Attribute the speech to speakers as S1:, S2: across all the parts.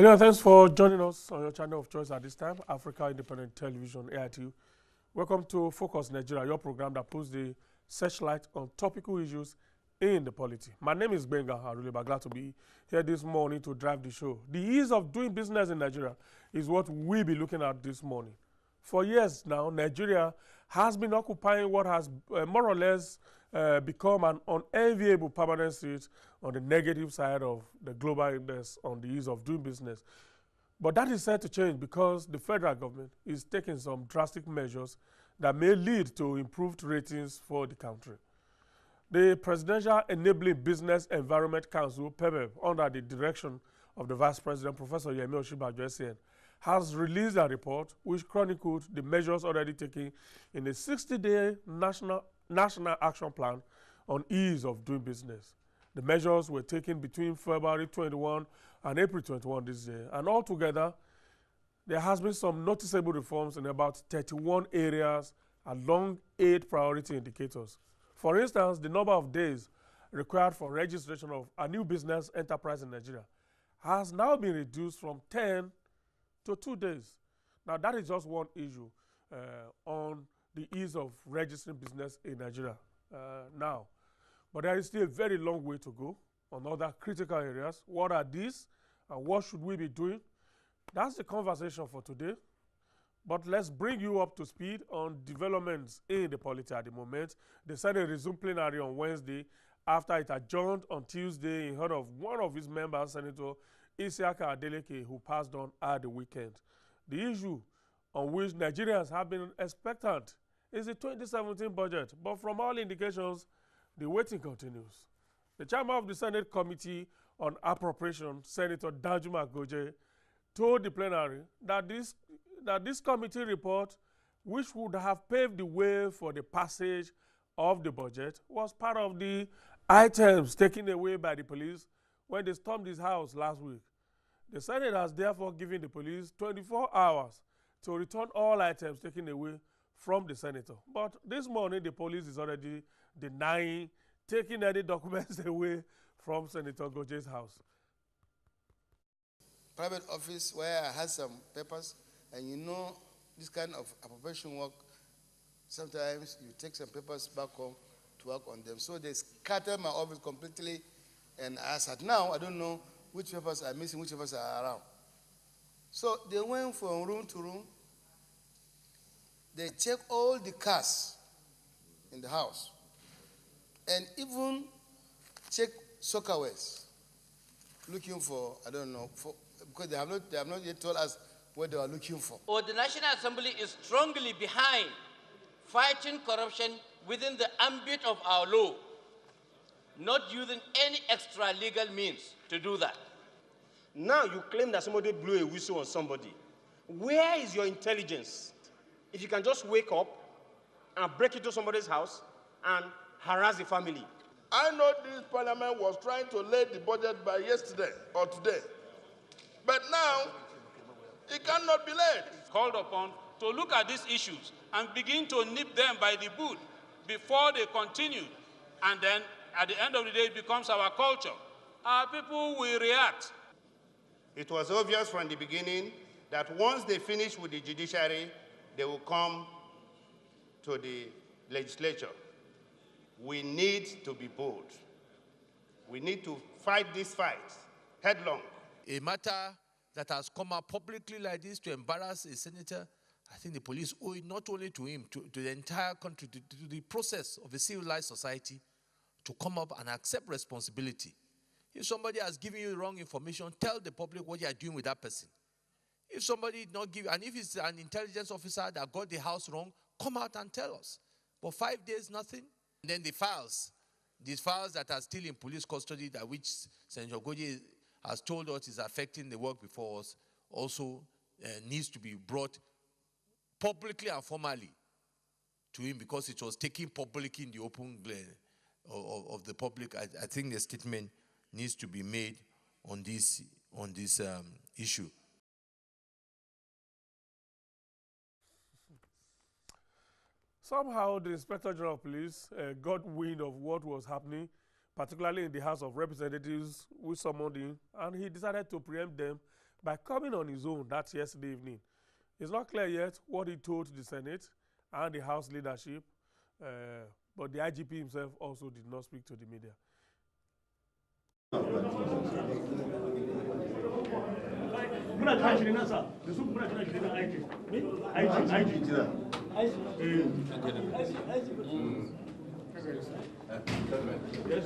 S1: Hello, thanks for joining us on your channel of choice at this time, Africa Independent Television, AITU. Welcome to Focus Nigeria, your program that puts the searchlight on topical issues in the polity. My name is Benga Aruleba. Glad to be here this morning to drive the show. The ease of doing business in Nigeria is what we'll be looking at this morning. For years now, Nigeria has been occupying what has more or less become an unenviable permanent seat on the negative side of the global index on the ease of doing business. But that is set to change because the federal government is taking some drastic measures that may lead to improved ratings for the country. The Presidential Enabling Business Environment Council, PEBEB, under the direction of the Vice President, Professor Yemi Osinbajo, has released a report which chronicled the measures already taken in a 60-day national action plan on ease of doing business. The measures were taken between February 21 and April 21 this year, and altogether, there has been some noticeable reforms in about 31 areas along 8 priority indicators. For instance, the number of days required for registration of a new business enterprise in Nigeria has now been reduced from 10 to 2 days. Now, that is just one issue on the ease of registering business in Nigeria now. But there is still a very long way to go on other critical areas. What are these and what should we be doing? That's the conversation for today. But let's bring you up to speed on developments in the polity at the moment. The Senate resumed plenary on Wednesday after it adjourned on Tuesday in honor of one of its members, Senator Isiaka Adeleke, who passed on at the weekend. The issue on which Nigerians have been expectant is the 2017 budget, but from all indications, the waiting continues. The chairman of the Senate Committee on Appropriation, Senator Danjuma Goje, told the plenary that this committee report, which would have paved the way for the passage of the budget, was part of the items taken away by the police when they stormed his house last week. The Senate has therefore given the police 24 hours to return all items taken away from the senator. But this morning, the police is already denying taking any documents away from Senator Goje's house.
S2: Private office where I had some papers, and you know this kind of appropriation work, sometimes you take some papers back home to work on them. So they scattered my office completely, and as at now, I don't know which papers are missing, which papers are around. So they went from room to room. They checked all the cars in the house, and even checked soccerwares, looking for, I don't know, because they have not yet told us what they are looking for.
S3: Or the National Assembly is strongly behind fighting corruption within the ambit of our law, not using any extra legal means to do that.
S4: Now you claim that somebody blew a whistle on somebody. Where is your intelligence? If you can just wake up and break into somebody's house and harass the family.
S5: I know this parliament was trying to lay the budget by yesterday or today. But now, it cannot be laid.
S6: Called upon to look at these issues and begin to nip them by the boot before they continue. And then, at the end of the day, it becomes our culture. Our people will react.
S7: It was obvious from the beginning that once they finish with the judiciary, they will come to the legislature. We need to be bold. We need to fight this fight headlong.
S8: A matter that has come out publicly like this to embarrass a senator, I think the police owe it not only to him, to the entire country, to the process of a civilized society to come up and accept responsibility. If somebody has given you wrong information, tell the public what you are doing with that person. If somebody did not give, and if it's an intelligence officer that got the house wrong, come out and tell us. For 5 days, nothing. And then these files that are still in police custody, that which Senator Goje has told us is affecting the work before us, also needs to be brought publicly and formally to him because it was taken publicly in the open glare of the public. I think the statement needs to be made on this issue.
S1: Somehow, the Inspector General of Police got wind of what was happening, particularly in the House of Representatives, who summoned him, and he decided to preempt them by coming on his own that yesterday evening. It's not clear yet what he told the Senate and the House leadership, but the IGP himself also did not speak to the media.
S9: Yes.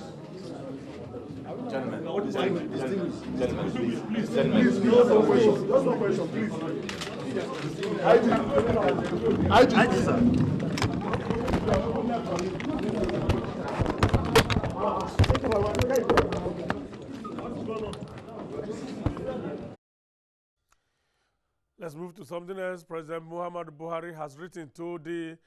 S9: Gentlemen.
S5: What is
S9: Gentlemen. Gentlemen.
S5: Please, no question. Just one question, please. IG, sir.
S1: Let's move to something else. President Muhammadu Buhari has written to the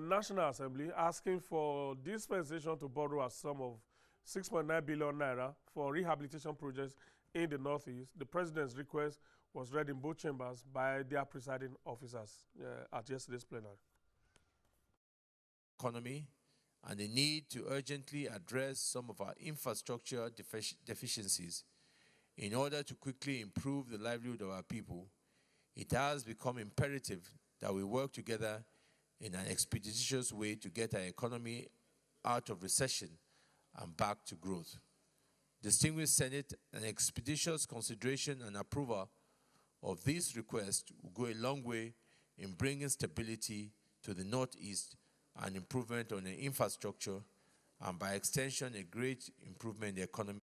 S1: National Assembly asking for dispensation to borrow a sum of 6.9 billion naira for rehabilitation projects in the Northeast. The president's request was read in both chambers by their presiding officers at yesterday's plenary.
S8: Economy and the need to urgently address some of our infrastructure deficiencies in order to quickly improve the livelihood of our people, it has become imperative that we work together in an expeditious way to get our economy out of recession and back to growth. Distinguished Senate, an expeditious consideration and approval of this request will go a long way in bringing stability to the Northeast and improvement on the infrastructure, and by extension, a great improvement in the economy.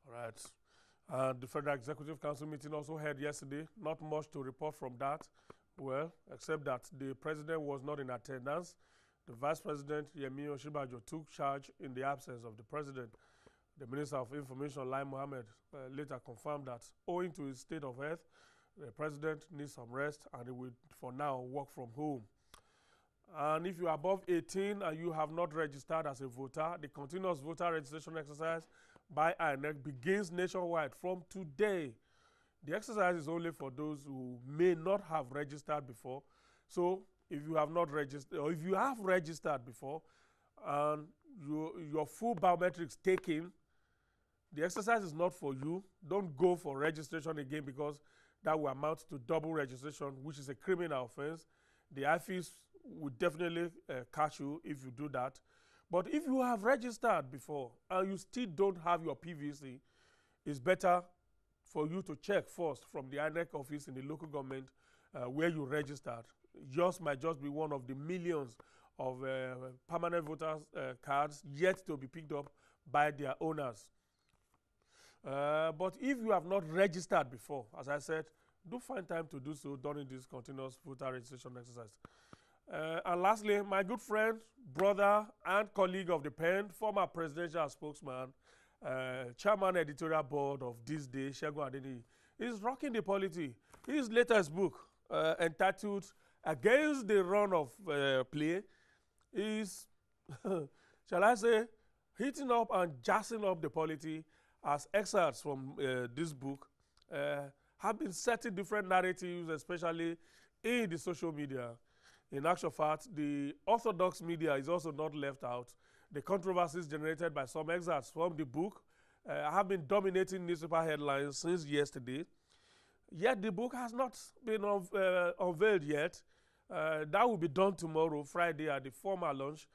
S1: All right. The Federal Executive Council meeting also held yesterday. Not much to report from that, well, except that the president was not in attendance. The Vice President, Yemi Osinbajo, took charge in the absence of the president. The Minister of Information, Lai Mohammed, later confirmed that owing to his state of health, the president needs some rest and he will, for now, work from home. And if you are above 18 and you have not registered as a voter, the continuous voter registration exercise by INEC begins nationwide from today. The exercise is only for those who may not have registered before. So if you have not registered, or if you have registered before and your full biometrics taken, the exercise is not for you. Don't go for registration again, because that will amount to double registration, which is a criminal offense. The IFIS will definitely catch you if you do that. But if you have registered before and you still don't have your PVC, it's better for you to check first from the INEC office in the local government where you registered. Yours might just be one of the millions of permanent voters cards yet to be picked up by their owners. But if you have not registered before, as I said, do find time to do so during this continuous voter registration exercise. And lastly, my good friend, brother, and colleague of the pen, former presidential spokesman, chairman editorial board of This Day, Segun Adeniyi, is rocking the polity. His latest book, entitled Against the Run of Play, is, shall I say, hitting up and jazzing up the polity, as excerpts from this book have been setting different narratives, especially in the social media. In actual fact, the orthodox media is also not left out. The controversies generated by some excerpts from the book have been dominating newspaper headlines since yesterday. Yet the book has not been unveiled yet. That will be done tomorrow, Friday, at the formal launch.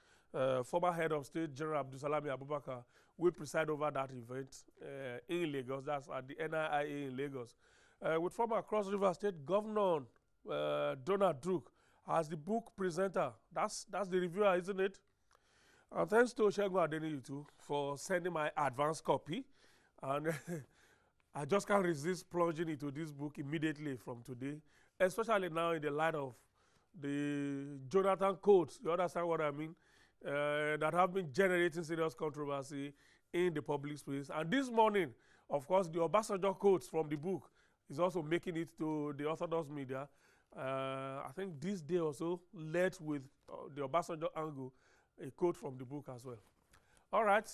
S1: Former head of state, General Abdulsalami Abubakar, will preside over that event in Lagos. That's at the NIIA in Lagos. With former Cross River State Governor Donald Duke as the book presenter. That's the reviewer, isn't it? And thanks to Segun Adeniyi too for sending my advance copy. And I just can't resist plunging into this book immediately from today, especially now in the light of the Jonathan quotes, you understand what I mean, that have been generating serious controversy in the public space. And this morning, of course, the Obasanjo quotes from the book is also making it to the orthodox media. I think this day also led with the Obasanjo angle, a quote from the book as well. All right.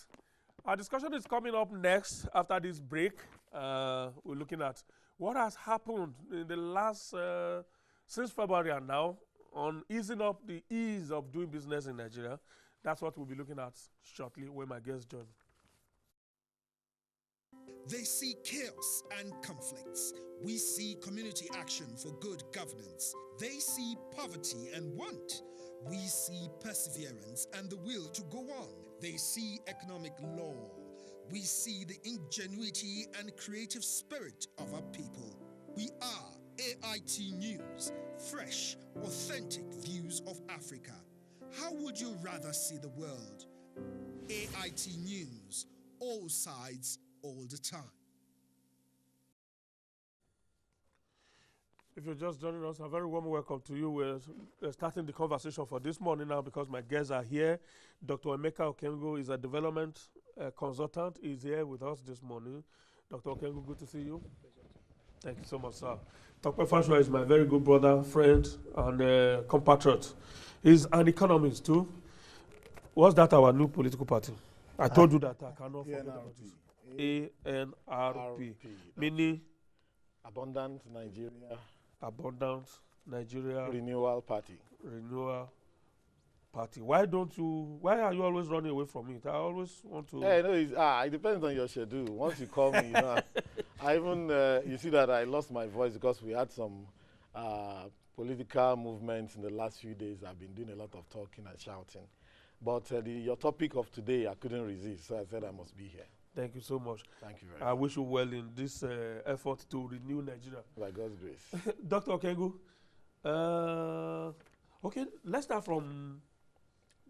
S1: Our discussion is coming up next after this break. We're looking at what has happened in the last, since February and now, on easing up the ease of doing business in Nigeria. That's what we'll be looking at shortly when my guests join.
S10: They see chaos and conflicts. We see community action for good governance. They see poverty and want. We see perseverance and the will to go on. They see economic law. We see the ingenuity and creative spirit of our people. We are AIT News, fresh, authentic views of Africa. How would you rather see the world? AIT News, all sides, all the time.
S1: If you're just joining us, a very warm welcome to you. We're starting the conversation for this morning now because my guests are here. Dr. Emeka Okengo is a development consultant. He's here with us this morning. Dr. Okengo, good to see you. Thank you so much, sir. Dr. Fashua is my very good brother, friend, and compatriot. He's an economist too. What's that, our new political party? I told you that I cannot forget about it. ANRP. Meaning?
S11: Abundant Nigeria.
S1: Abundant Nigeria.
S11: Renewal Party.
S1: Renewal Party. Why are you always running away from it? I always want to.
S11: Hey, no, it depends on your schedule. Once you call me, I even, you see that I lost my voice because we had some political movements in the last few days. I've been doing a lot of talking and shouting. But your topic of today, I couldn't resist, so I said I must be here.
S1: Thank you so much.
S11: Thank you very much.
S1: I wish you well in this effort to renew Nigeria.
S11: By God's grace.
S1: Dr. Okengo, okay, let's start from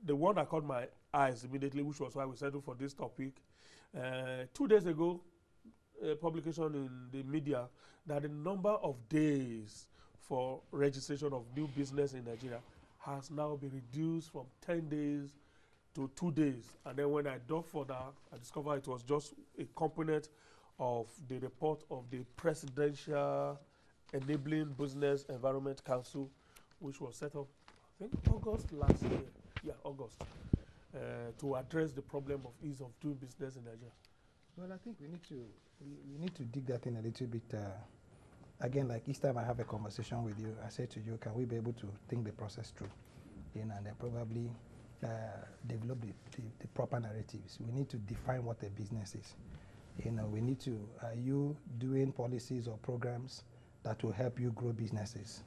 S1: the one that caught my eyes immediately, which was why we settled for this topic. 2 days ago, a publication in the media that the number of days for registration of new business in Nigeria has now been reduced from 10 days to 2 days. And then when I dug further, I discovered it was just a component of the report of the Presidential Enabling Business Environment Council, which was set up, I think, August last year. Yeah, August, to address the problem of ease of doing business in Nigeria.
S12: Well, I think we need to dig that in a little bit. Again, like each time I have a conversation with you, I say to you, can we be able to think the process through? And then probably develop the proper narratives. We need to define what a business is. We need to, are you doing policies or programs that will help you grow businesses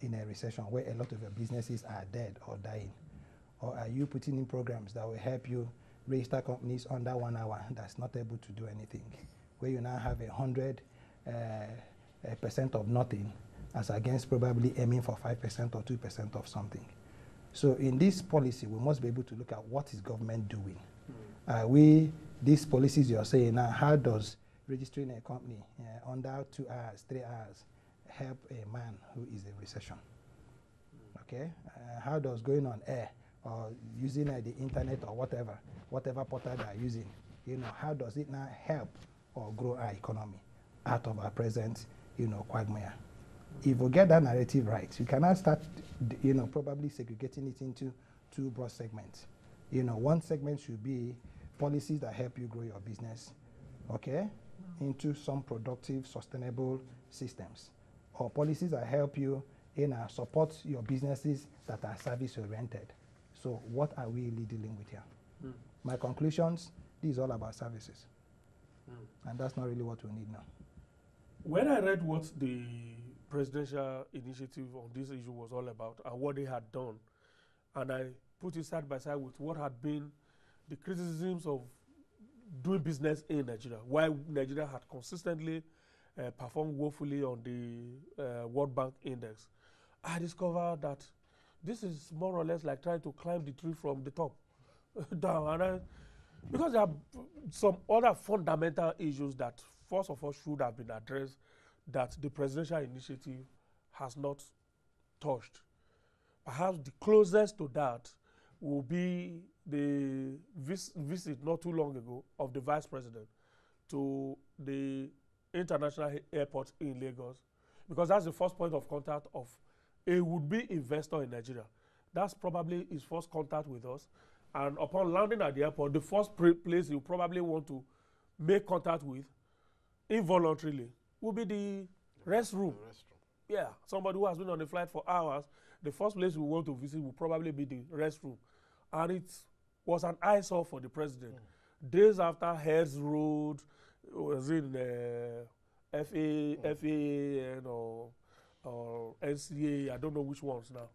S12: in a recession where a lot of your businesses are dead or dying? Or are you putting in programs that will help you register companies under 1 hour that's not able to do anything, where you now have 100% of nothing as against probably aiming for 5% or 2% of something? So in this policy, we must be able to look at what is government doing. These policies you're saying now, how does registering a company under 2 hours, 3 hours help a man who is in recession? Okay, how does going on air or using the internet or whatever portal they are using, how does it now help or grow our economy out of our present, quagmire? If we get that narrative right, you cannot start, probably segregating it into 2 broad segments. One segment should be policies that help you grow your business, okay, into some productive, sustainable systems, or policies that help you support your businesses that are service-oriented. So what are we really dealing with here? My conclusions, this is all about services. And that's not really what we need now.
S1: When I read what the presidential initiative on this issue was all about and what they had done, and I put it side by side with what had been the criticisms of doing business in Nigeria, while Nigeria had consistently performed woefully on the World Bank Index, I discovered that this is more or less like trying to climb the tree from the top down. Because there are some other fundamental issues that first of all should have been addressed that the presidential initiative has not touched. Perhaps the closest to that will be the visit not too long ago of the vice president to the international airport in Lagos, because that's the first point of contact of a would-be investor in Nigeria. That's probably his first contact with us. And upon landing at the airport, the first place you probably want to make contact with, involuntarily, will be the restroom. Yeah, somebody who has been on the flight for hours, the first place we want to visit will probably be the restroom. And it was an eyesore for the president. Days after Heads Road, was in FAN or NCA. I don't know which ones now.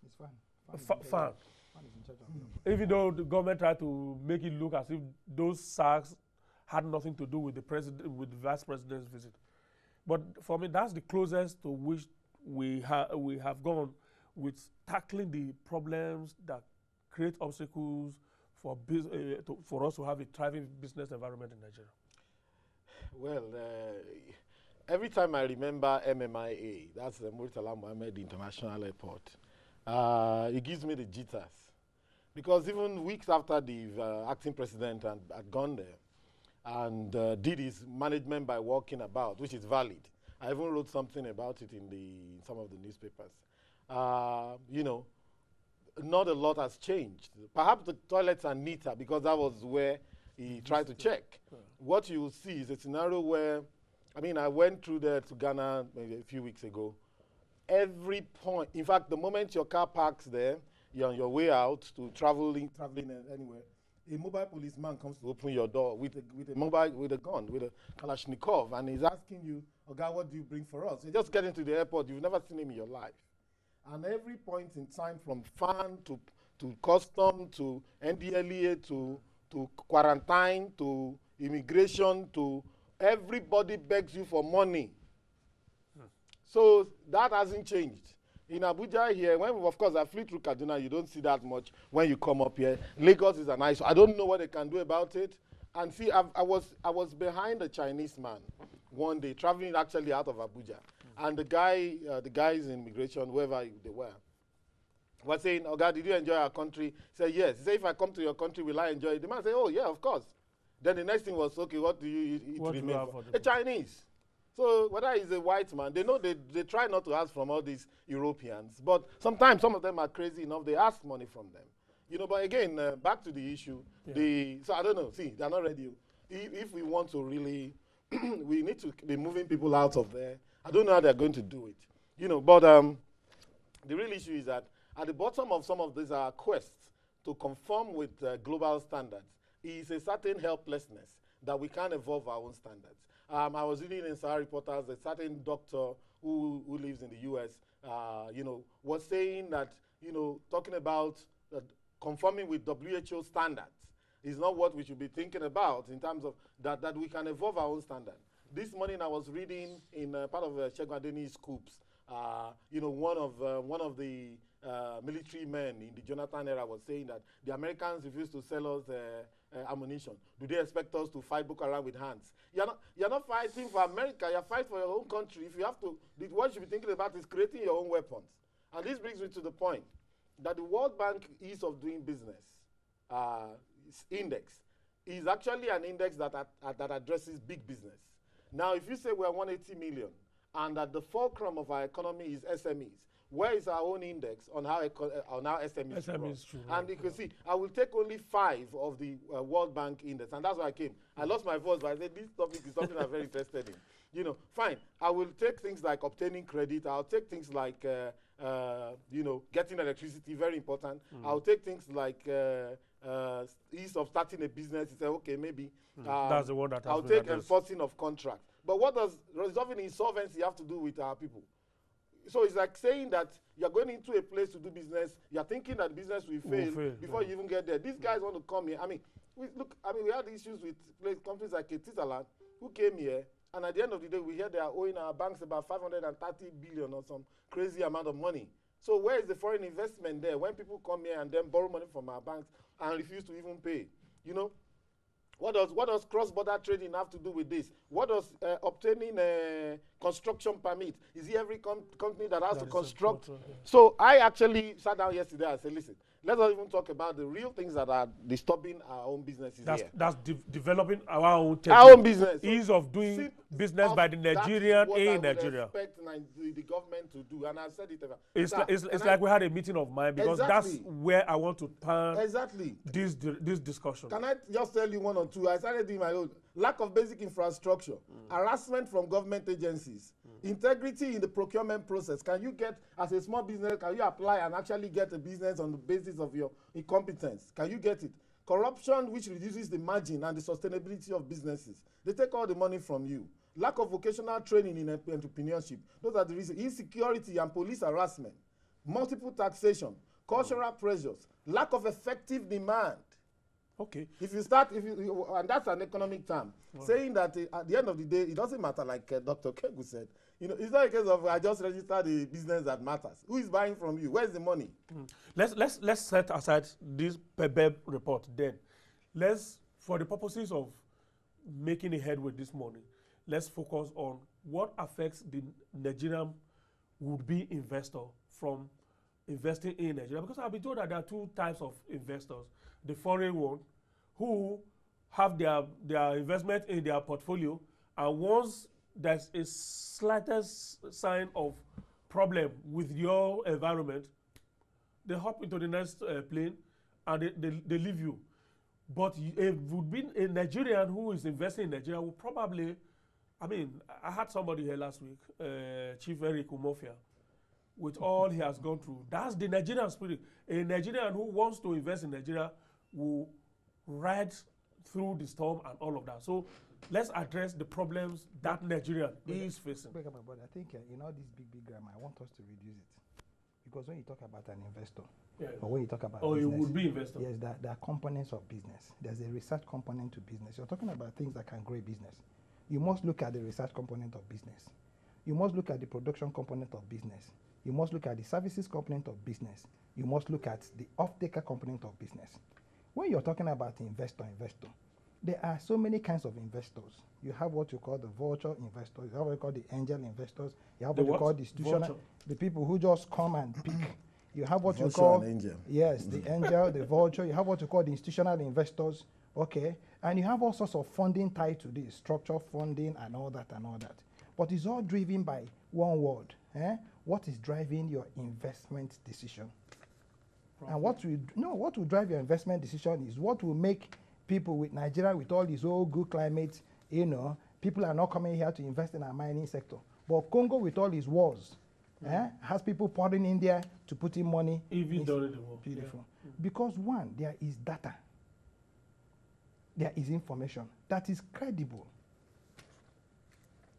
S12: It's fine.
S1: Fan.
S12: Fan is in charge of them.
S1: Even though the government tried to make it look as if those SACs had nothing to do with the president, with the vice president's visit. But for me, that's the closest to which we have gone with tackling the problems that create obstacles for for us to have a thriving business environment in Nigeria.
S11: Well, every time I remember MMIA, that's the Murtala Mohammed International Airport, it gives me the jitters. Because even weeks after the acting president had gone there and did his management by walking about, which is valid. I even wrote something about it in some of the newspapers. You know, not a lot has changed. Perhaps the toilets are neater because that was where he tried to check. What you will see is a scenario where, I mean, I went through there to Ghana maybe a few weeks ago. Every point, in fact, the moment your car parks there, you're on your way out to traveling anywhere, a mobile policeman comes to open your door with a gun, with a Kalashnikov, and he's asking you, "Oh God, what do you bring for us?" You just get into the airport, you've never seen him in your life. And every point in time, from FAN to custom to NDLEA to quarantine to immigration to everybody begs you for money. So that hasn't changed. In Abuja here, of course, I flew through Kaduna, you don't see that much when you come up here. Lagos is an ISO. I don't know what they can do about it. And see, I was behind a Chinese man one day, traveling actually out of Abuja. And the guys in immigration, whoever they were saying, "Oh God, did you enjoy our country?" He said, "Yes." He said, "If I come to your country, will I enjoy it?" The man said, "Oh yeah, of course." Then the next thing was, "Okay, what do you eat remain for?" A Chinese. So whether he's a white man, they know they try not to ask from all these Europeans. But sometimes some of them are crazy enough, they ask money from them. You know, but again, back to the issue. Yeah. So I don't know, see, they're not ready. If we want to really, we need to be moving people out of there. I don't know how they're going to do it. You know, but the real issue is that at the bottom of some of these quests to conform with global standards is a certain helplessness that we can't evolve our own standards. I was reading in Sahara Reporters, a certain doctor who lives in the US, you know, was saying that, you know, talking about conforming with WHO standards is not what we should be thinking about in terms of that we can evolve our own standard. This morning I was reading in part of Shegun Adeniyi's Scoops, you know, one of the military men in the Jonathan era was saying that the Americans refused to sell us ammunition. Do they expect us to fight Boko Haram with hands? You're not fighting for America, you're fighting for your own country. If you have to, what you should be thinking about is creating your own weapons. And this brings me to the point that the World Bank Ease of Doing Business index is actually an index that addresses big business. Now, if you say we're 180 million and that the fulcrum of our economy is SMEs, where is our own index on how SMEs run? And you can see, I will take only 5 of the World Bank index, and that's why I came. I lost my voice, but I said this topic is something I'm very interested in. You know, fine. I will take things like obtaining credit. I'll take things like, you know, getting electricity, very important. I'll take things like ease of starting a business. You say, okay, maybe.
S1: That's the one that
S11: I'll take enforcing of contracts. But what does resolving insolvency have to do with our people? So it's like saying that you're going into a place to do business, you're thinking that business will fail before you even get there. These guys want to come here. I mean, we had issues with companies like Titaland who came here, and at the end of the day, we hear they are owing our banks about 530 billion or some crazy amount of money. So where is the foreign investment there when people come here and then borrow money from our banks and refuse to even pay? You know? What does cross-border trading have to do with this? What does obtaining a construction permit? Is it every company that has to construct? So I actually sat down yesterday and said, listen, let's not even talk about the real things that are disturbing our own businesses here.
S1: That's developing our own technique.
S11: Our own business.
S1: Ease of doing business by the Nigerian in Nigeria.
S11: Expect the government to do, and I've said it.
S1: It's like we had a meeting of mine because that's where I want to turn this discussion.
S11: Can I just tell you one or two? I started doing my own. Lack of basic infrastructure, harassment from government agencies, integrity in the procurement process. Can you get, as a small business, can you apply and actually get a business on the basis of your incompetence? Can you get it? Corruption, which reduces the margin and the sustainability of businesses. They take all the money from you. Lack of vocational training in entrepreneurship. Those are the reasons. Insecurity and police harassment. Multiple taxation. Cultural pressures. Lack of effective demand.
S1: Okay.
S11: If you start, and that's an economic term, saying that at the end of the day, it doesn't matter, like Dr. Kegu said. You know, it's not a case of I just registered a business that matters. Who is buying from you? Where's the money?
S1: Let's set aside this PEBEB report then. For the purposes of making a headway this morning, let's focus on what affects the Nigerian would-be investor from investing in Nigeria. Because I've been told that there are two types of investors. The foreign one, who have their investment in their portfolio, and once there's a slightest sign of problem with your environment, they hop into the next plane and they leave you. But it would be a Nigerian who is investing in Nigeria will probably, I mean, I had somebody here last week, Chief Eric Umofia, with all he has gone through. That's the Nigerian spirit. A Nigerian who wants to invest in Nigeria will ride through the storm and all of that. So let's address the problems that Nigeria is facing.
S12: But I think in all this big grammar, I want us to reduce it. Because when you talk about an investor, or when you talk about business,
S1: you would be investor.
S12: Yes, there are components of business. There's a research component to business. You're talking about things that can grow a business. You must look at the research component of business. You must look at the production component of business. You must look at the services component of business. You must look at the off-taker component of business. When you're talking about investor, there are so many kinds of investors. You have what you call the vulture investors. You have what you call the angel investors. You have what you call the institutional, the people who just come and pick. You have what you call
S11: angel.
S12: Yes, the angel, the vulture. You have what you call the institutional investors. Okay, and you have all sorts of funding tied to this, structural funding and all that and all that. But it's all driven by one word. What is driving your investment decision? And what will drive your investment decision is what will make people with Nigeria, with all this old good climate, people are not coming here to invest in our mining sector. But Congo, with all its wars, has people pouring in there to put in money.
S1: Even during the war.
S12: Beautiful. Yeah. Because one, there is data. There is information that is credible.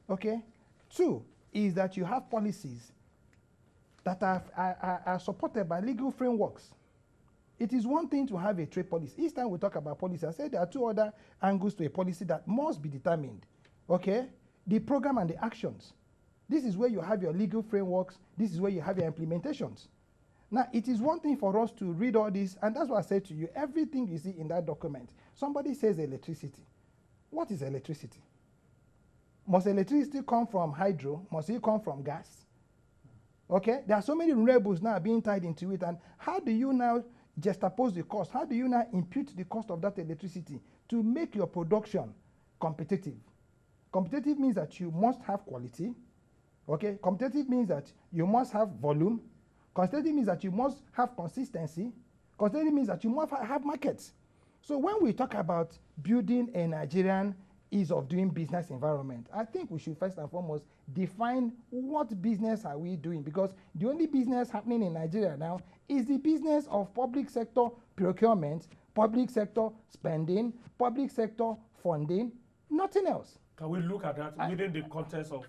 S12: Okay? Two is that you have policies that are supported by legal frameworks. It is one thing to have a trade policy. Each time we talk about policy, I said there are two other angles to a policy that must be determined. Okay? The program and the actions. This is where you have your legal frameworks. This is where you have your implementations. Now, it is one thing for us to read all this, and that's what I said to you. Everything you see in that document, somebody says electricity. What is electricity? Must electricity come from hydro? Must it come from gas? Okay? There are so many renewables now being tied into it, and how do you now juxtapose the cost? How do you now impute the cost of that electricity to make your production competitive? Competitive means that you must have quality. Okay? Competitive means that you must have volume. Competitive means that you must have consistency. Competitive means that you must have markets. So when we talk about building a Nigerian ease of doing business environment, I think we should first and foremost define what business are we doing, because the only business happening in Nigeria now is the business of public sector procurement, public sector spending, public sector funding, nothing else.
S1: Can we look at that within the context of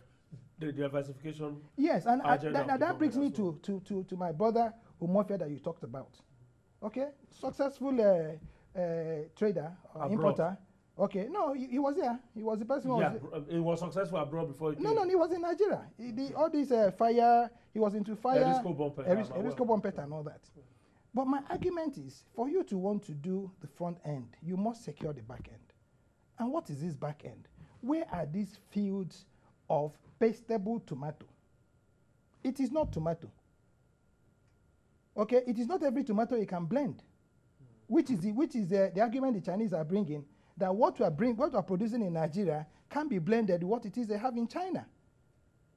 S1: the diversification?
S12: Yes, and that brings me to my brother Umofia that you talked about. Okay, successful trader, importer. Okay, no, he was there. He was the person who was...
S1: he was successful abroad before he came.
S12: No, he was in Nigeria. All this fire, he was into fire.
S1: Erisco
S12: Bumpet and all that. But my argument is, for you to want to do the front end, you must secure the back end. And what is this back end? Where are these fields of pastable tomato? It is not tomato. Okay, it is not every tomato you can blend. Which is the argument the Chinese are bringing, that what we are producing in Nigeria can be blended with what it is they have in China.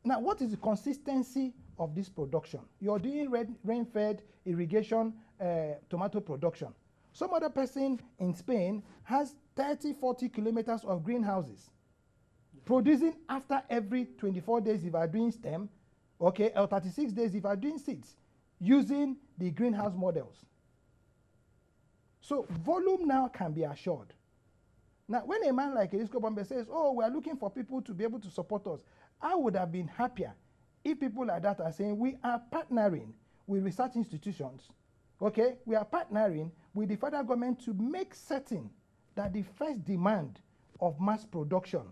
S12: Now, what is the consistency of this production? You're doing rain-fed irrigation tomato production. Some other person in Spain has 30, 40 kilometers of greenhouses, producing after every 24 days if you are doing stem, okay, or 36 days if you are doing seeds, using the greenhouse models. So volume now can be assured. Now, when a man like Elisco Bombe says, oh, we are looking for people to be able to support us, I would have been happier if people like that are saying, we are partnering with research institutions, okay? We are partnering with the federal government to make certain that the first demand of mass production,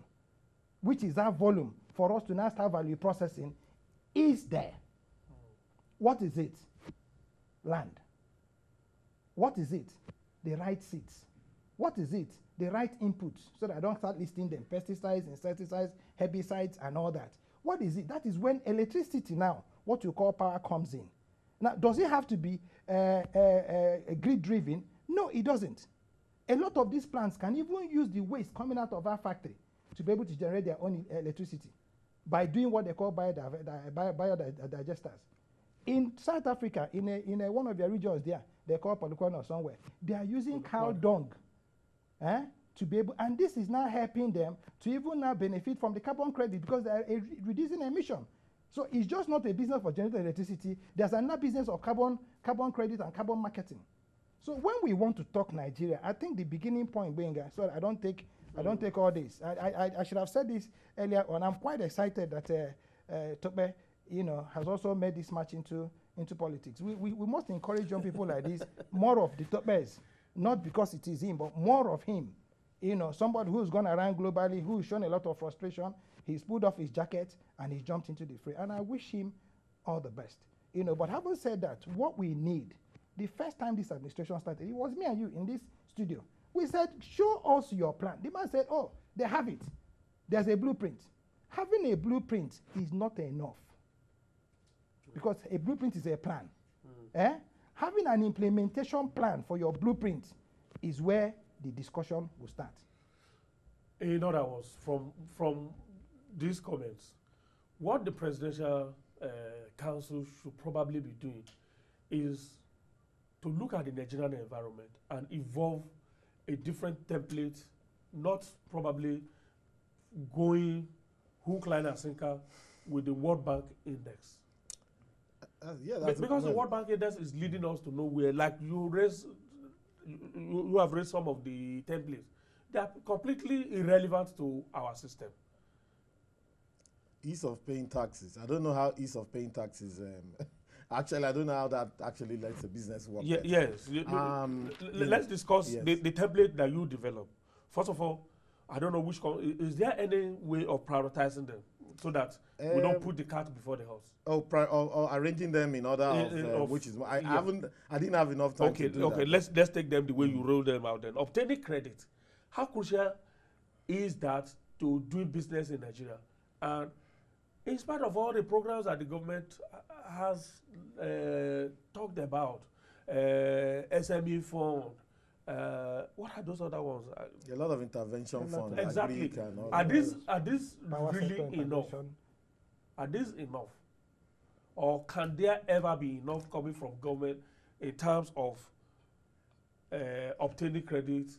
S12: which is that volume for us to now start value processing, is there. What is it? Land. What is it? The right seeds. What is it? The right inputs, so that I don't start listing them, pesticides, insecticides, herbicides, and all that. What is it? That is when electricity now, what you call power, comes in. Now, does it have to be grid-driven? No, it doesn't. A lot of these plants can even use the waste coming out of our factory to be able to generate their own electricity by doing what they call biodigesters. In South Africa, in one of their regions there, they call Polokwane or somewhere, they are using cow dung to be able, and this is now helping them to even now benefit from the carbon credit because they are reducing emission. So it's just not a business for generating electricity. There's another business of carbon credit and carbon marketing. So when we want to talk Nigeria, I think the beginning point, Benga, so I don't take all this. I should have said this earlier on. I'm quite excited that Tope, has also made this match into politics. We must encourage young people like this, more of the Topes, not because it is him, but more of him. Somebody who's gone around globally, who's shown a lot of frustration. He's pulled off his jacket and he's jumped into the fray. And I wish him all the best. But having said that, what we need, the first time this administration started, it was me and you in this studio. We said, show us your plan. The man said, oh, they have it. There's a blueprint. Having a blueprint is not enough. Because a blueprint is a plan. Having an implementation plan for your blueprint is where the discussion will start.
S1: In other words, from these comments, what the Presidential Council should probably be doing is to look at the Nigerian environment and evolve a different template, not probably going hook, line, and sinker with the World Bank Index. Because the World Bank Index is leading us to nowhere. Like you have raised some of the templates. They are completely irrelevant to our system.
S11: Ease of paying taxes. I don't know how ease of paying taxes. Actually, I don't know how that actually lets the business work.
S1: Yes. Let's discuss the template that you develop. First of all, I don't know which. Is there any way of prioritizing them so that we don't put the cart before the horse?
S11: Or arranging them in order of which is I didn't have enough time to do that.
S1: Okay, let's take them the way you roll them out then. Obtaining credit. How crucial is that to doing business in Nigeria? And in spite of all the programs that the government has talked about, SME fund, what are those other ones?
S11: A lot of intervention funds.
S1: Exactly. Are these really enough? Are these enough? Or can there ever be enough coming from government in terms of obtaining credit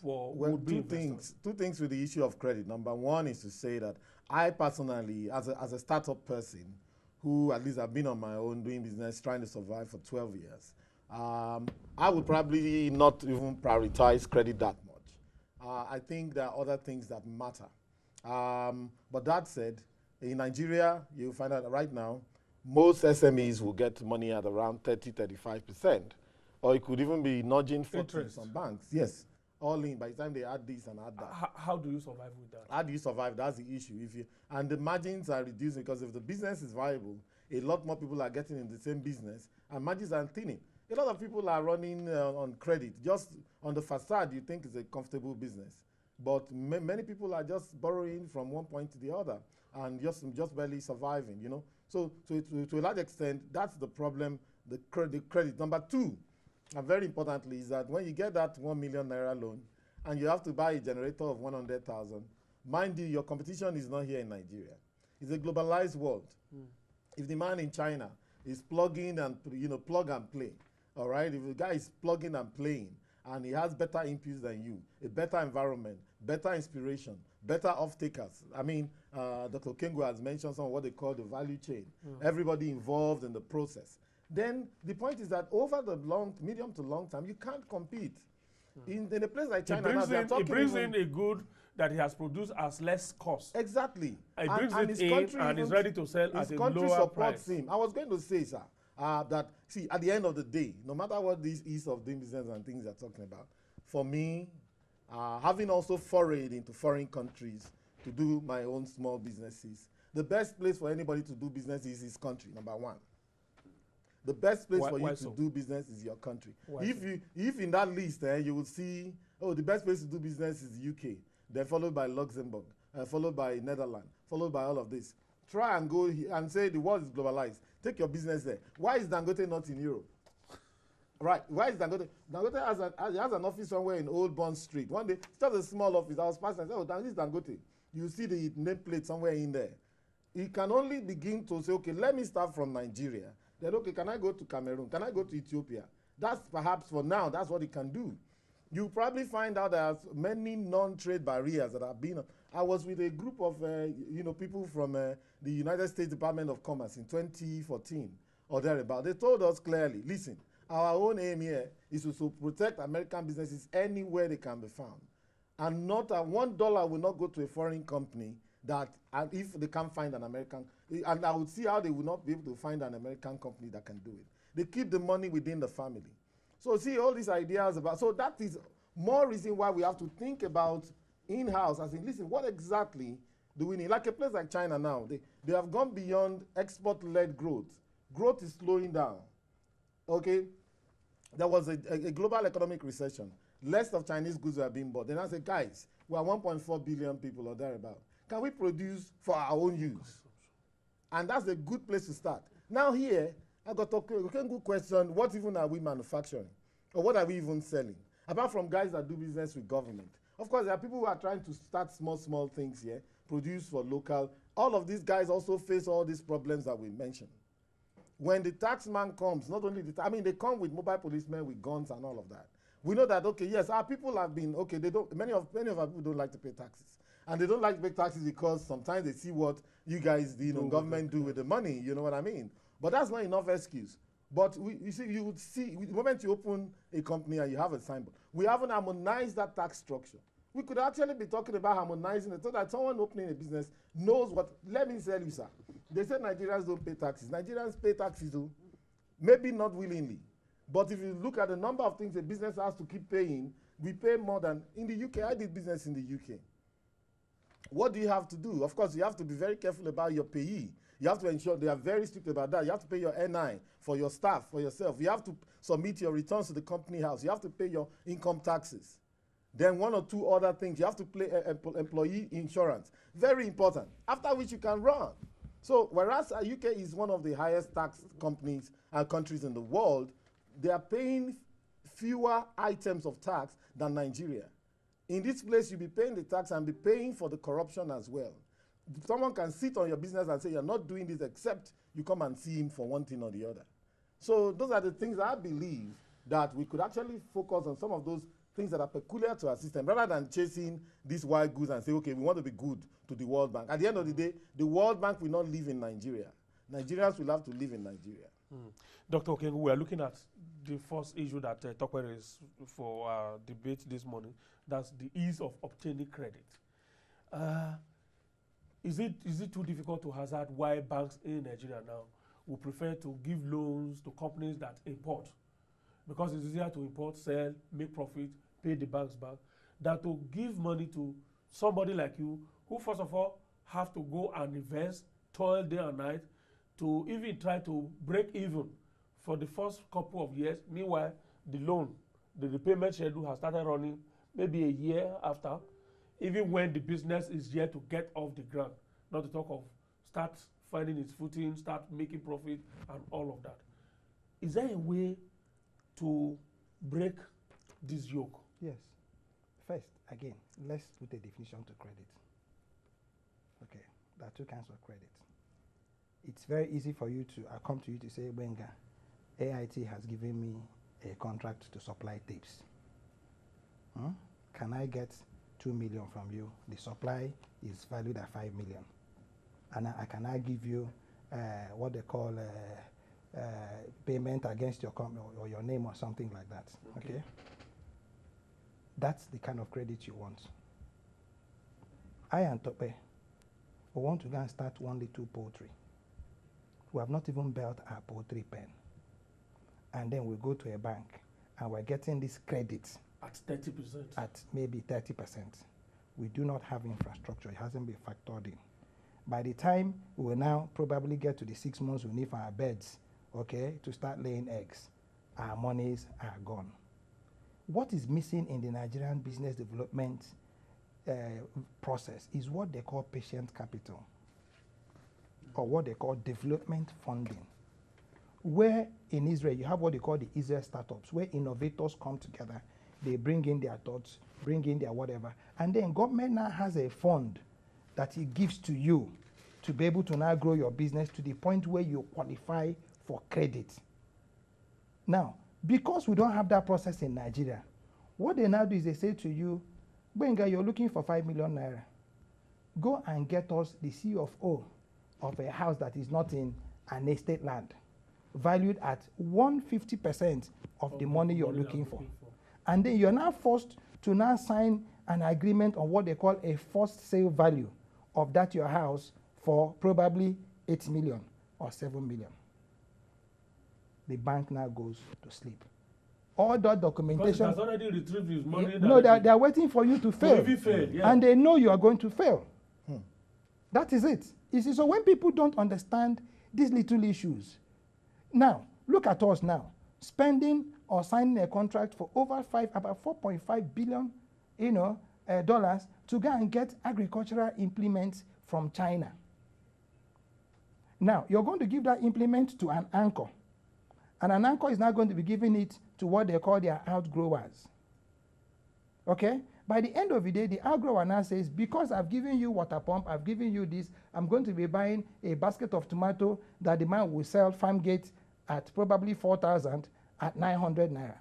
S1: for would-be investors?
S11: Two things with the issue of credit. Number one is to say that I personally, as a startup person, who at least I've been on my own doing business, trying to survive for 12 years, I would probably not even prioritize credit that much. I think there are other things that matter. But that said, in Nigeria, you find out right now, most SMEs will get money at around 30–35%, or it could even be nudging 40 some banks. Yes, all in by the time they add this and add that.
S1: How do you survive with that?
S11: How do you survive? That's the issue. And the margins are reducing because if the business is viable, a lot more people are getting in the same business, and margins are thinning. A lot of people are running on credit. Just on the facade, you think it's a comfortable business. But many people are just borrowing from one point to the other and just barely surviving, So to a large extent, that's the problem, the credit. Number two, and very importantly, is that when you get that 1 million naira loan and you have to buy a generator of 100,000, mind you, your competition is not here in Nigeria. It's a globalized world. If the man in China is plugging and, plug and play, all right? If the guy is plugging and playing and he has better inputs than you, a better environment, better inspiration, better off-takers. I mean, Dr. Kengo has mentioned some of what they call the value chain. Everybody involved in the process. then the point is that over the medium to long term, you can't compete. In a place like China now, they're talking.
S1: It brings in a good that he has produced as less cost.
S11: Exactly.
S1: It brings it in and is ready to sell at a lower price.
S11: Him. I was going to say, sir, that, see, at the end of the day, no matter what this ease of doing business and things they're talking about, for me, having also forayed into foreign countries to do my own small businesses, the best place for anybody to do business is his country, number one. The best place for you to do business is your country. If in that list, you will see, oh, the best place to do business is UK, then followed by Luxembourg, followed by Netherlands, followed by all of this. Try and go and say the world is globalized. Take your business there. Why is Dangote not in Europe? Right. Why is Dangote? Dangote has an office somewhere in Old Bond Street. One day, it's just a small office. I was passing and said, oh, this is Dangote. You see the nameplate somewhere in there. He can only begin to say, okay, let me start from Nigeria. Then, okay, can I go to Cameroon? Can I go to Ethiopia? That's perhaps for now, that's what he can do. You probably find out there's many non-trade barriers that have been. I was with a group of people from the United States Department of Commerce in 2014 or thereabout. They told us clearly, listen, our own aim here is to protect American businesses anywhere they can be found. And not $1 will not go to a foreign company that, and if they can't find an American, and I would see how they will not be able to find an American company that can do it. They keep the money within the family. So see all these ideas about, so that is more reason why we have to think about in-house, as in, listen, what exactly do we need? Like a place like China now, they have gone beyond export-led growth. Growth is slowing down, okay? There was a global economic recession. Less of Chinese goods were being bought. Then I said, guys, we are 1.4 billion people or thereabout. Can we produce for our own use? And that's a good place to start. Now here, I got a good question, what even are we manufacturing? Or what are we even selling? Apart from guys that do business with government. Of course, there are people who are trying to start small things here, produce for local. All of these guys also face all these problems that we mentioned. When the tax man comes, not only they come with mobile policemen with guns and all of that. We know that, okay, yes, our people have been, okay, many of our people don't like to pay taxes. And they don't like to pay taxes because sometimes they see what you guys, government do with the money, you know what I mean? But that's not enough excuse. But you would see, the moment you open a company and you have a signboard, we haven't harmonized that tax structure. We could actually be talking about harmonizing it so that someone opening a business knows what, let me tell you, sir. They say Nigerians don't pay taxes. Nigerians pay taxes, though, maybe not willingly. But if you look at the number of things a business has to keep paying, we pay more than, in the UK, I did business in the UK. What do you have to do? Of course, you have to be very careful about your payee. You have to ensure they are very strict about that. You have to pay your NI for your staff, for yourself. You have to submit your returns to the company house. You have to pay your income taxes. Then one or two other things. You have to pay employee insurance. Very important. After which you can run. So whereas UK is one of the highest tax companies and countries in the world, they are paying fewer items of tax than Nigeria. In this place, you'll be paying the tax and be paying for the corruption as well. Someone can sit on your business and say, you're not doing this except you come and see him for one thing or the other. So those are the things I believe that we could actually focus on, some of those things that are peculiar to our system, rather than chasing these wild goods and say, okay, we want to be good to the World Bank. At the end of the day, the World Bank will not live in Nigeria. Nigerians will have to live in Nigeria.
S1: Dr. Okengu, we are looking at the first issue that Tokwe raised for our debate this morning. That's the ease of obtaining credit. Is it too difficult to hazard why banks in Nigeria now will prefer to give loans to companies that import? Because it's easier to import, sell, make profit, pay the banks back, than to give money to somebody like you, who first of all have to go and invest, toil day and night, to even try to break even for the first couple of years. Meanwhile, the loan, the repayment schedule has started running maybe a year after, even when the business is yet to get off the ground, not to talk of start finding its footing, start making profit, and all of that. Is there a way to break this yoke?
S12: Yes. First, again, let's put a definition to credit. Okay, there are two kinds of credit. It's very easy for you to, I come to you to say, Benga, AIT has given me a contract to supply tapes. Can I get 2 million from you? The supply is valued at 5 million. And I can give you what they call payment against your company or your name or something like that. Okay. That's the kind of credit you want. I and Tope, we want to go and start one little poultry. We have not even built our poultry pen. And then we go to a bank and we're getting this credit.
S1: At 30%?
S12: At maybe 30%. We do not have infrastructure. It hasn't been factored in. By the time we will now probably get to the 6 months we need for our beds, okay, to start laying eggs, our monies are gone. What is missing in the Nigerian business development process is what they call patient capital, or what they call development funding. Where in Israel you have what they call the Israel startups, where innovators come together, they bring in their thoughts, bring in their whatever, and then government now has a fund that it gives to you to be able to now grow your business to the point where you qualify for credit. Now, because we don't have that process in Nigeria, what they now do is they say to you, Benga, you're looking for 5 million naira. Go and get us the CFO of a house that is not in an estate land, valued at 150% of the money you're looking for. And then you're now forced to now sign an agreement on what they call a forced sale value of that your house for probably 8 million or 7 million. The bank now goes to sleep. All that documentation.
S1: Because it has already retrieved his money.
S12: No, they are waiting for you to fail.
S1: Yeah.
S12: And they know you are going to fail. That is it. You see, so when people don't understand these little issues, now, look at us now, spending or signing a contract for about 4.5 billion, dollars to go and get agricultural implements from China. Now, you're going to give that implement to an anchor. And an anchor is now going to be giving it to what they call their outgrowers. Okay? By the end of the day, the outgrower now says, because I've given you water pump, I've given you this, I'm going to be buying a basket of tomato that the man will sell farm gate at probably 4,000 at 900 naira.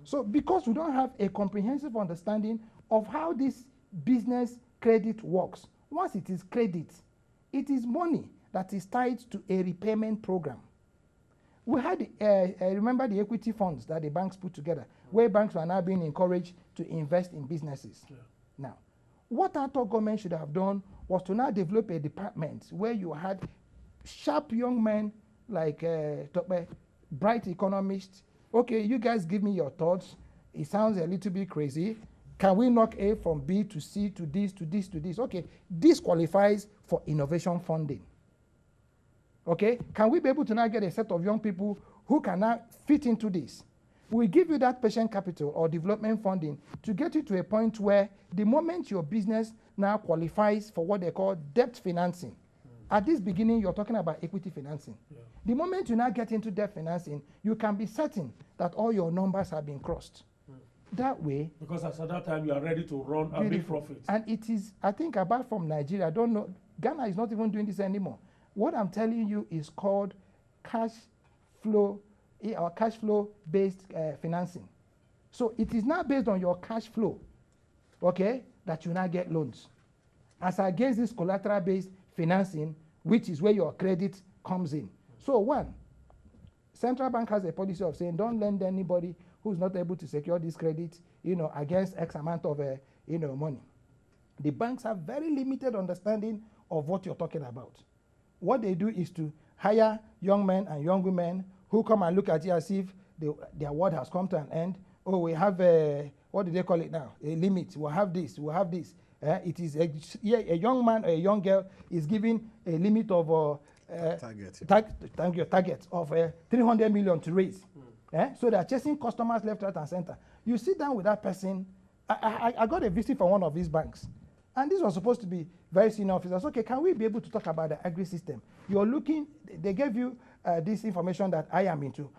S12: So because we don't have a comprehensive understanding of how this business credit works, once it is credit, it is money that is tied to a repayment program. We had, remember the equity funds that the banks put together, where banks are now being encouraged to invest in businesses. Yeah. Now, what our government should have done was to now develop a department where you had sharp young men like bright economists. Okay, you guys give me your thoughts. It sounds a little bit crazy. Can we knock A from B to C to this, to this, to this? Okay, this qualifies for innovation funding. Okay, can we be able to now get a set of young people who can now fit into this? We give you that patient capital or development funding to get you to a point where the moment your business now qualifies for what they call debt financing. At this beginning, you're talking about equity financing. Yeah. The moment you now get into debt financing, you can be certain that all your numbers have been crossed. That way. Because at that time, you are ready to run and make profits. And it is, I think, apart from Nigeria, I don't know, Ghana is not even doing this anymore. What I'm telling you is called cash flow or cash flow based financing. So it is now based on your cash flow, okay, that you now get loans. As against this collateral based financing, which is where your credit comes in. So one, central bank has a policy of saying don't lend anybody who's not able to secure this credit, against X amount of, money. The banks have very limited understanding of what you're talking about. What they do is to hire young men and young women who come and look at you as if their world has come to an end. Oh, we have what do they call it now? A limit. We'll have this. We'll have this. It is a young man or a young girl is given a limit of target of 300 million to raise. So they are chasing customers left, right, and center. You sit down with that person. I got a visit from one of these banks, and this was supposed to be very senior officers. Okay, can we be able to talk about the agri-system? You're looking, they gave you this information that I am into,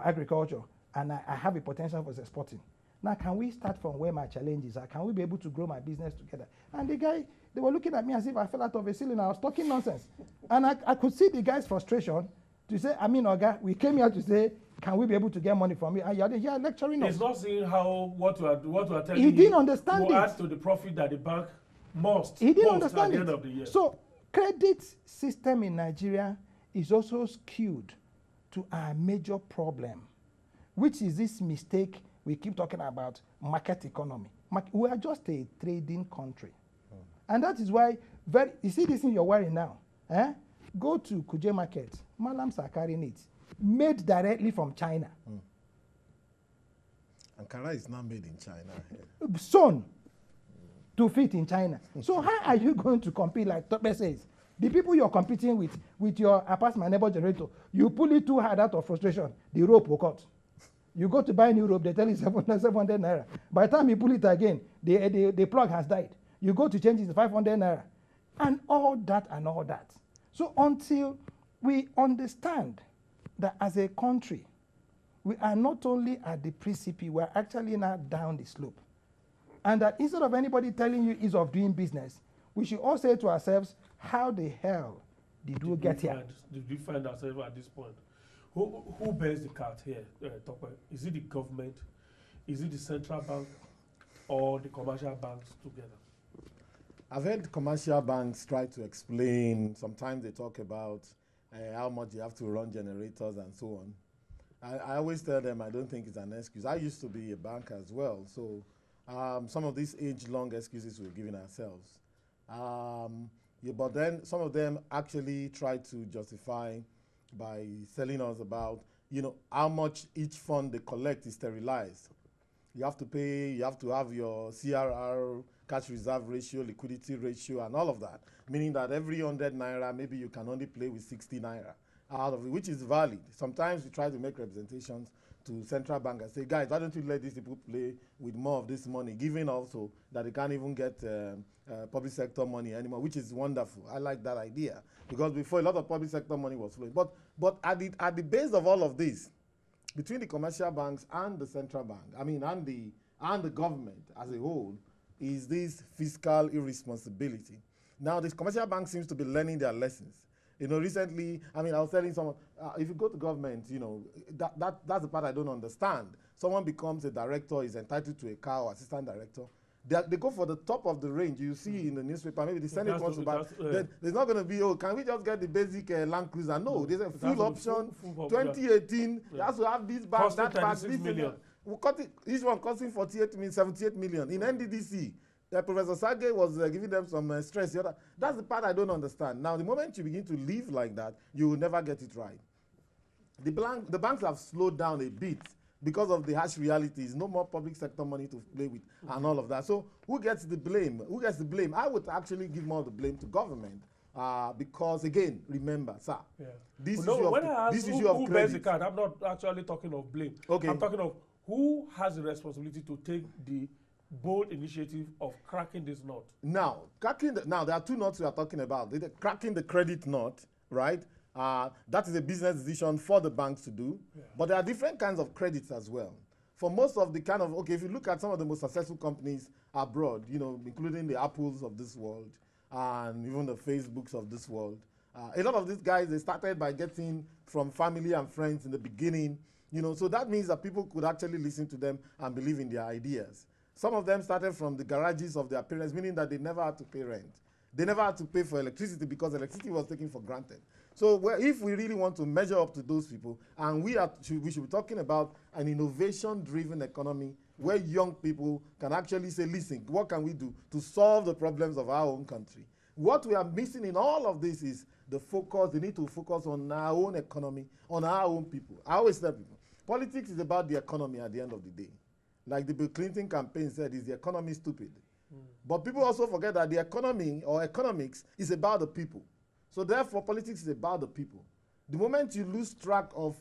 S12: agriculture, and I have a potential for exporting. Now, can we start from where my challenges are? Can we be able to grow my business together? And the guy, they were looking at me as if I fell out of a ceiling. I was talking nonsense. And I could see the guy's frustration to say, Oga, we came here to say, can we be able to get money from you? And you're here lecturing us.
S1: He's not seeing how what we are telling
S12: He didn't understand it.
S1: Will add to the profit that the bank must.
S12: He didn't understand
S1: at the end of the year.
S12: So credit system in Nigeria is also skewed to our major problem, which is this mistake we keep talking about, market economy. We are just a trading country. And that is why, you see this thing you're wearing now, eh? Go to Kuje Market, Malams are carrying it, made directly from China.
S11: Ankara is not made in China.
S12: Sewn to fit in China. So how are you going to compete like Tope says? The people you're competing with your apartment neighbor generator, you pull it too hard out of frustration, the rope will cut. You go to buy new rope, they tell you 700 naira. By the time you pull it again, the plug has died. You go to change it to 500 naira. And all that and all that. So until we understand that as a country, we are not only at the precipice, we are actually now down the slope. And that instead of anybody telling you ease of doing business, we should all say to ourselves, how the hell did we get here?
S1: Did we find ourselves at this point? Who bears the cat here, Tope? Is it the government? Is it the central bank? Or the commercial banks together?
S11: I've heard commercial banks try to explain. Sometimes they talk about how much you have to run generators and so on. I always tell them I don't think it's an excuse. I used to be a banker as well, so some of these age-long excuses we're giving ourselves. Yeah, but then some of them actually try to justify by telling us about, how much each fund they collect is sterilized. You have to pay, you have to have your CRR, cash reserve ratio, liquidity ratio, and all of that. Meaning that every 100 naira, maybe you can only play with 60 naira out of it, which is valid. Sometimes we try to make representations to central bank and say, guys, why don't you let these people play with more of this money, given also that they can't even get public sector money anymore, which is wonderful. I like that idea, because before a lot of public sector money was flowing. But at the base of all of this, between the commercial banks and the central bank, and the government as a whole, is this fiscal irresponsibility. Now, this commercial bank seems to be learning their lessons. Recently, I was telling someone, if you go to government, that's the part I don't understand. Someone becomes a director, is entitled to a car or assistant director. They go for the top of the range. You see in the newspaper, maybe the Senate wants to buy. There's not going to be, can we just get the basic Land Cruiser? No, there's a full option. 2018, it has to have this bag, that bag, this million. Each one costing 78 million. In NDDC, Professor Sage was giving them some stress. That's the part I don't understand. Now, the moment you begin to live like that, you will never get it right. The banks have slowed down a bit because of the harsh realities. No more public sector money to play with and all of that. So who gets the blame? Who gets the blame? I would actually give more of the blame to government. Because again, remember, sir, this issue of
S1: who
S11: credit.
S1: bears the card, I'm not actually talking of blame.
S11: Okay.
S1: I'm talking of who has the responsibility to take the bold initiative of cracking this nut.
S11: Now, there are two nuts we are talking about. Cracking the credit nut, right? That is a business decision for the banks to do. Yeah. But there are different kinds of credits as well. For most of the if you look at some of the most successful companies abroad, including the Apples of this world and even the Facebooks of this world, a lot of these guys, they started by getting from family and friends in the beginning, so that means that people could actually listen to them and believe in their ideas. Some of them started from the garages of their parents, meaning that they never had to pay rent. They never had to pay for electricity because electricity was taken for granted. So if we really want to measure up to those people, and we should be talking about an innovation-driven economy where young people can actually say, listen, what can we do to solve the problems of our own country? What we are missing in all of this is the need to focus on our own economy, on our own people. I always tell people, politics is about the economy at the end of the day. Like the Bill Clinton campaign said, is the economy stupid? But people also forget that the economy or economics is about the people. So therefore, politics is about the people. The moment you lose track of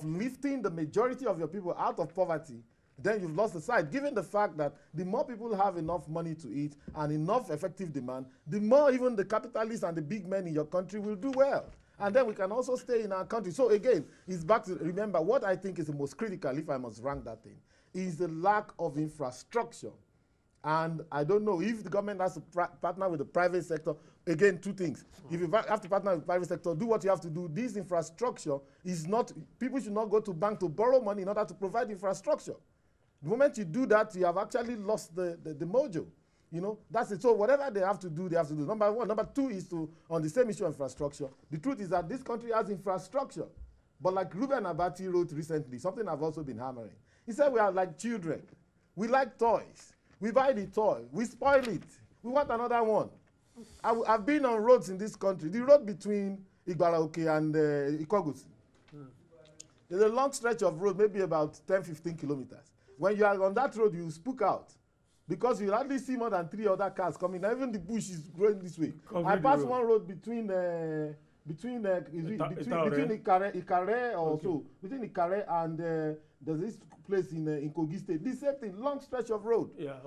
S11: lifting the majority of your people out of poverty, then you've lost the sight, given the fact that the more people have enough money to eat and enough effective demand, the more even the capitalists and the big men in your country will do well. And then we can also stay in our country. So again, it's back to, remember, what I think is the most critical, if I must rank that thing, is the lack of infrastructure. And I don't know if the government has to partner with the private sector. Again, two things. If you have to partner with the private sector, do what you have to do. This infrastructure is not, people should not go to bank to borrow money in order to provide infrastructure. The moment you do that, you have actually lost the mojo. You know, that's it. So whatever they have to do, they have to do. Number one. Number two is to, on the same issue of infrastructure, the truth is that this country has infrastructure. But like Ruben Abati wrote recently, something I've also been hammering. He said we are like children. We like toys. We buy the toy. We spoil it. We want another one. I've been on roads in this country. The road between Igbaraoke and Ikogusi. There's a long stretch of road, maybe about 10, 15 kilometers. When you are on that road, you spook out. Because you hardly see more than 3 other cars coming. Even the bush is growing this way. I passed one road between Ikare or so, between Ikare and there's this place in Kogi State. The same thing, long stretch of road.
S1: Yeah,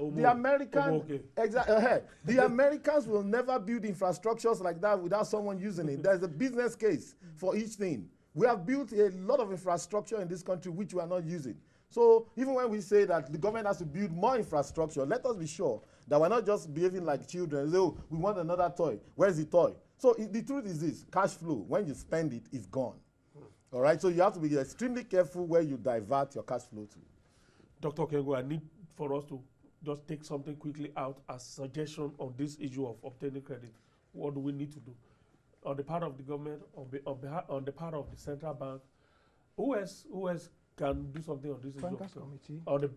S11: the Americans will never build infrastructures like that without someone using it. There's a business case for each thing. We have built a lot of infrastructure in this country which we are not using. So even when we say that the government has to build more infrastructure, let us be sure that we're not just behaving like children. Say, oh, we want another toy. Where's the toy? So the truth is this, cash flow, when you spend it, it's gone. All right, so you have to be extremely careful where you divert your cash flow to.
S1: Dr. Kengo, I need for us to just take something quickly out as suggestion on this issue of obtaining credit. What do we need to do? On the part of the government, on the part of the central bank, who else can do something on this issue?
S12: Bankers Committee.
S1: On the,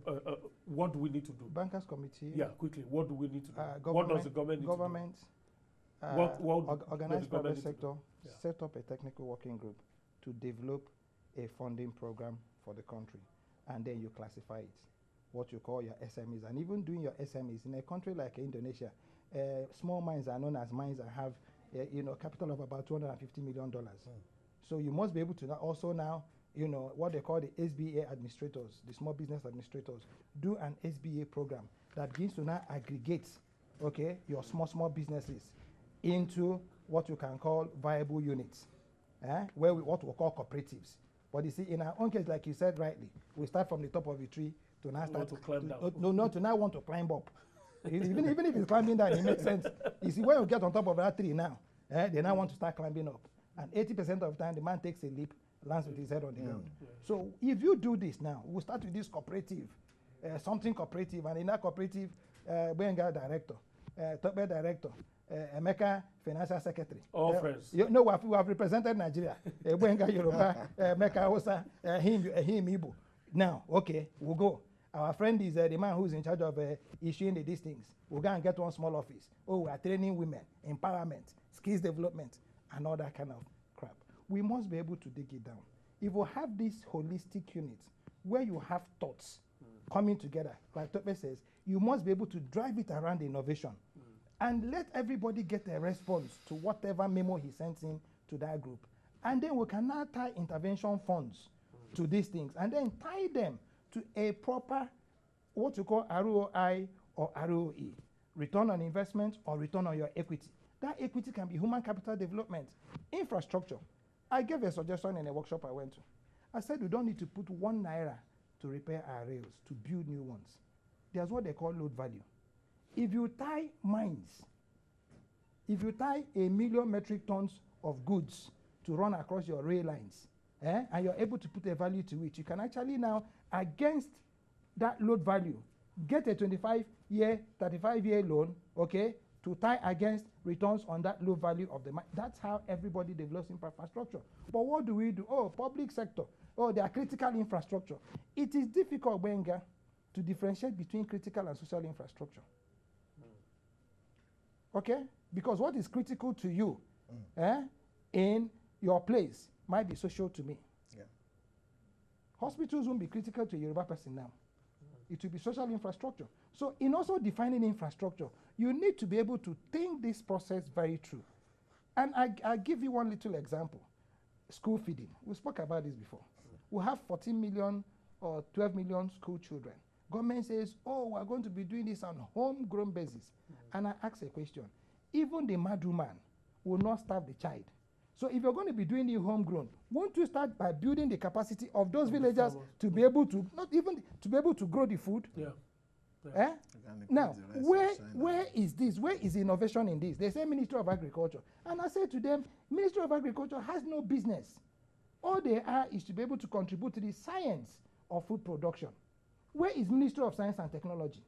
S1: what do we need to do?
S12: Bankers Committee.
S1: Yeah, quickly. What do we need to do? What does the government need to do?
S12: Organized private sector, set up a technical working group to develop a funding program for the country, and then you classify it, what you call your SMEs. And even doing your SMEs in a country like Indonesia, small mines are known as mines that have capital of about $250 million. So you must be able to also now, what they call the SBA administrators, the small business administrators, do an SBA program that begins to now aggregate, your small businesses into what you can call viable units, what we call cooperatives. But you see, in our own case, like you said rightly, we start from the top of the tree to now start
S1: to climb down.
S12: To now want to climb up. even if it's climbing down, it makes sense. You see, when you get on top of that tree now, they now want to start climbing up. And 80% of the time, the man takes a leap, lands with his head on the ground. Yeah. So if you do this now, we'll start with this cooperative, something cooperative, and in that cooperative, Benga director, Tope director, Emeka financial secretary.
S1: All friends.
S12: We have represented Nigeria. Benga Yoruba, Emeka Osa, him Igbo. Now, we'll go. Our friend is the man who's in charge of issuing these things. We'll go and get one small office. Oh, we are training women, empowerment, skills development, and all that kind of crap. We must be able to dig it down. If we have this holistic unit where you have thoughts coming together, like Tope says, you must be able to drive it around innovation and let everybody get a response to whatever memo he sends in to that group. And then we can now tie intervention funds to these things and then tie them to a proper, what you call ROI or ROE, return on investment or return on your equity. That equity can be human capital development, infrastructure. I gave a suggestion in a workshop I went to. I said we don't need to put ₦1 to repair our rails, to build new ones. There's what they call load value. If you tie mines, if you tie 1 million metric tons of goods to run across your rail lines, and you're able to put a value to it, you can actually now, against that load value, get a 25-year, 35-year loan, to tie against returns on that low value of the mine. That's how everybody develops infrastructure. But what do we do? Oh, public sector. Oh, they are critical infrastructure. It is difficult, Benga, to differentiate between critical and social infrastructure. Because what is critical to you in your place might be social to me. Yeah. Hospitals won't be critical to a Yoruba person now. It will be social infrastructure. So in also defining infrastructure, you need to be able to think this process very true. And I give you one little example. School feeding. We spoke about this before. We have 14 million or 12 million school children. Government says, oh, we're going to be doing this on homegrown basis. And I ask a question. Even the Madu man will not starve the child. So if you're going to be doing it homegrown, won't you start by building the capacity of those villagers to be able to, not even to be able to grow the food? Yeah. Now, where is this? Where is innovation in this? They say Ministry of Agriculture. And I say to them, Ministry of Agriculture has no business. All they are is to be able to contribute to the science of food production. Where is Ministry of Science and Technology?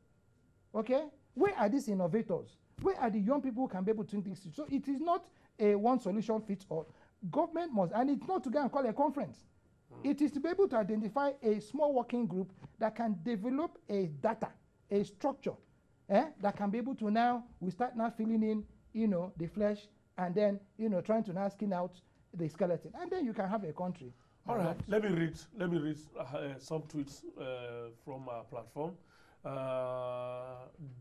S12: Where are these innovators? Where are the young people who can be able to think things? So it is not a one solution fits all. Government must, and it's not to go and call a conference. It is to be able to identify a small working group that can develop a data, a structure, that can be able to now, we start now filling in, the flesh, and then, trying to now skin out the skeleton. And then you can have a country.
S1: All right, let me read some tweets from our platform.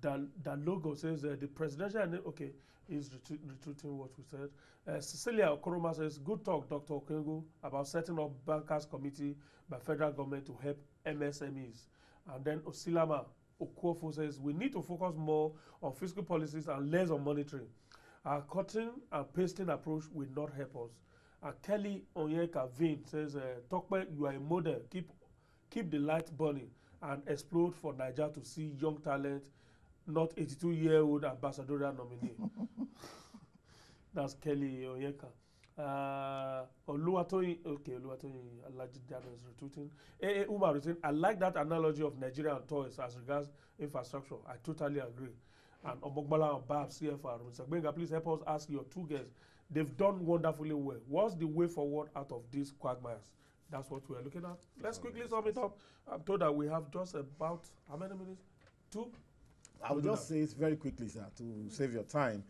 S1: The logo says the presidential, okay, is retweeting what we said. Cecilia Okoroma says, good talk, Dr. Okengo, about setting up bankers committee by federal government to help MSMEs. And then Osilama Okwofo says, we need to focus more on fiscal policies and less on monitoring. Our cutting and pasting approach will not help us. And Kelly Onyeka Vin says, Tokpe, you are a model. Keep the light burning and explode for Nigeria to see young talent, not 82-year-old ambassadorial nominee. That's Kelly Onyeka. Oluwatoyin, okay, Oluwatoyin Alajidano is retweeting. Umar is saying, I like that analogy of Nigeria and toys as regards infrastructure. I totally agree. And Omogbala and Bab, CFR, Mr. Benga, please help us ask your two guests. They've done wonderfully well. What's the way forward out of these quagmires? That's what we're looking at. Let's quickly sum it up. I'm told that we have just about, how many minutes? 2?
S11: I will just say it very quickly, sir, to save your time.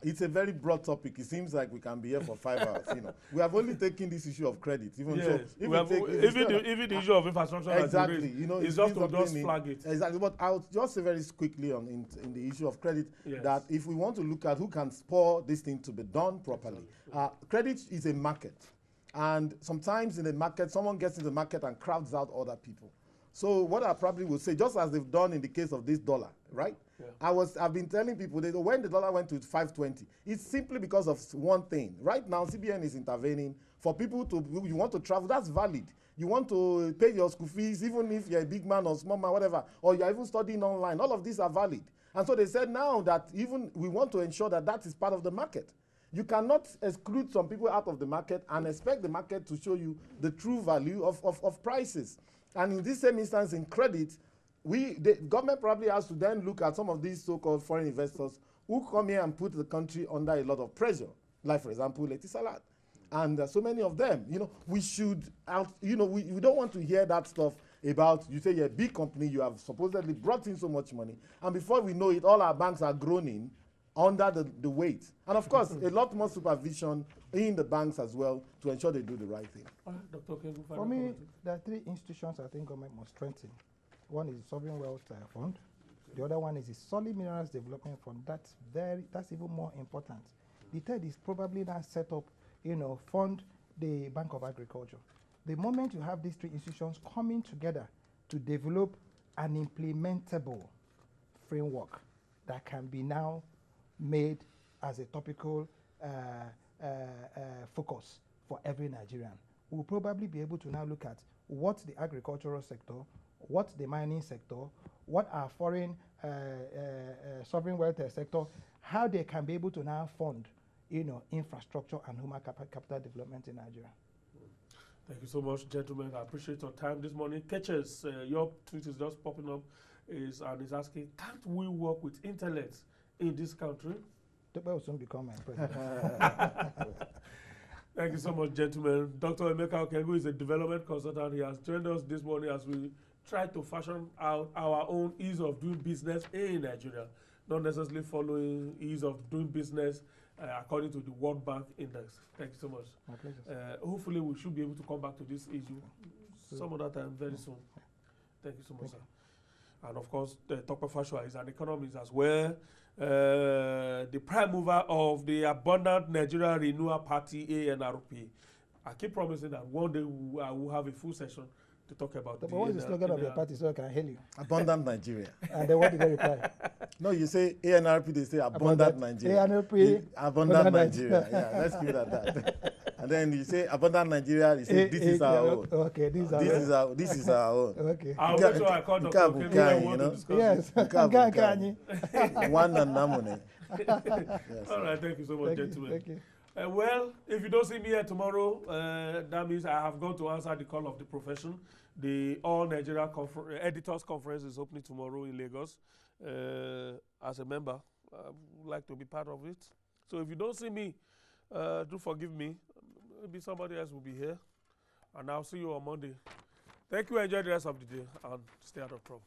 S11: It's a very broad topic. It seems like we can be here for 5 hours. We have only taken this issue of credit. Even
S1: yes.
S11: so,
S1: even the issue of infrastructure.
S11: Exactly.
S1: It's just to just flag it.
S11: Exactly. But I'll just say very quickly in the issue of credit that if we want to look at who can spur this thing to be done properly, credit is a market. And sometimes in the market, someone gets in the market and crowds out other people. So what I probably would say, just as they've done in the case of this dollar, right? Yeah. I've been telling people that when the dollar went to 520, it's simply because of one thing. Right now, CBN is intervening for people you want to travel, that's valid. You want to pay your school fees, even if you're a big man or small man, whatever, or you're even studying online, all of these are valid. And so they said now that even we want to ensure that that is part of the market. You cannot exclude some people out of the market and expect the market to show you the true value of prices. And in this same instance, in credit, the government probably has to then look at some of these so-called foreign investors who come here and put the country under a lot of pressure. Like, for example, Leti Salat. And so many of them, we should, we don't want to hear that stuff about, you say you're a big company, you have supposedly brought in so much money, and before we know it, all our banks are groaning under the weight. And of course, a lot more supervision in the banks as well to ensure they do the right thing.
S1: Dr. King,
S12: for me, there are 3 institutions I think government must strengthen. One is the Sovereign Wealth Fund. The other one is the Solid Minerals Development Fund. That's even more important. The third is probably now set up, fund the Bank of Agriculture. The moment you have these 3 institutions coming together to develop an implementable framework that can be now made as a topical focus for every Nigerian, we'll probably be able to now look at what the agricultural sector, what the mining sector, what our foreign sovereign wealth sector, how they can be able to now fund, infrastructure and human capital development in Nigeria.
S1: Thank you so much, gentlemen. I appreciate your time this morning. Catches, your tweet is just popping up, and is asking, can't we work with intellect in this country?
S12: Tope will soon become my president.
S1: Thank you so much, gentlemen. Dr. Emeka Okengo is a development consultant. He has joined us this morning as we try to fashion out our own ease of doing business in Nigeria, not necessarily following ease of doing business according to the World Bank Index. Thank you so much.
S12: My pleasure.
S1: Hopefully, we should be able to come back to this issue some other time very soon. Thank you so much, sir. And of course, Dr. Fashua is an economist as well. The prime mover of the abundant Nigeria Renewal Party, ANRP. I keep promising that one day I will have a full session to talk about
S12: but what is the slogan of your party so I can hail you?
S11: Abundant Nigeria.
S12: And then what did they reply?
S11: No, you say ANRP, they say abundant Nigeria.
S12: ANRP,
S11: abundant Nigeria. Yeah, let's keep it at that. And then you say abundant Nigeria, you say this is our own.
S12: Okay, this
S11: is our own.
S12: Okay.
S1: I'll make sure I call Dr. Okengo.
S12: Yes.
S11: One and Namone.
S1: All right, thank you so much, gentlemen.
S12: Thank you.
S1: Well, if you don't see me here tomorrow, that means I have gone to answer the call of the profession. The All Nigeria Editors Conference is opening tomorrow in Lagos. as a member. I would like to be part of it. So if you don't see me, do forgive me. Maybe somebody else will be here. And I'll see you on Monday. Thank you. Enjoy the rest of the day and stay out of trouble.